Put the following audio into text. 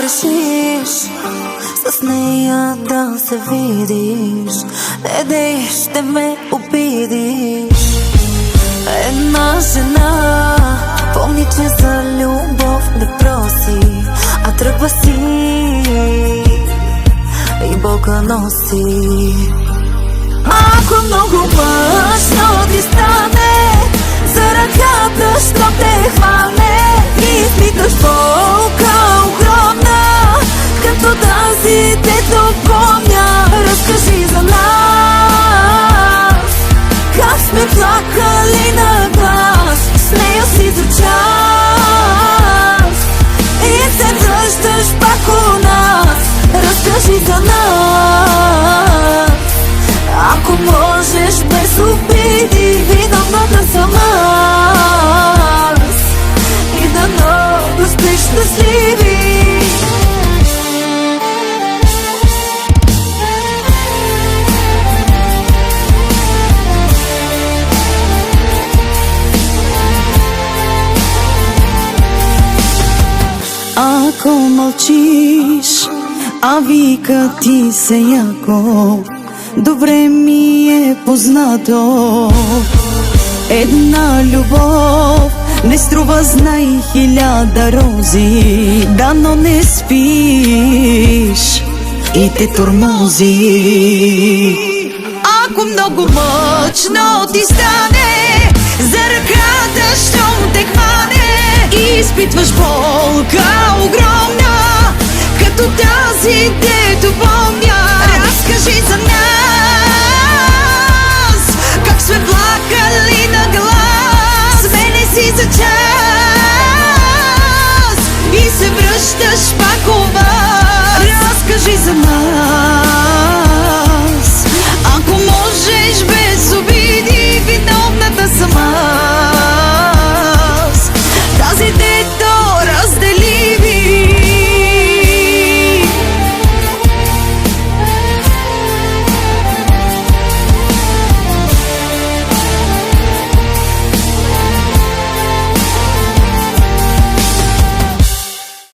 решиш с нея да се видиш, не дей, ще ме обидиш. Една жена помни, че за любов не проси, а тръгва си и болка носи. Ако много мъжно ти стане, за ръката щом те хване и изпиташ болка огромна, като тази, дето помня. Разкажи за нас, как сме плакали на глас, с нея си за час и се връщаш пак у нас. Разкажи за нас, ако можеш без обиди, виновната съм аз, и дано да сте щастливи. Ако мълчиш, а вика ти се яко, добре ми е познато. Една любов не струва, знай, 1000 рози. Дано не спиш и те тормози. Ако много мъчно ти стане, за ръката щом те хване и изпитваш болка огромна, като тази, дето помня. Разкажи за нас, как сме плакали на глас, с мене си за час и се връщаш пак у вас. Разкажи за нас,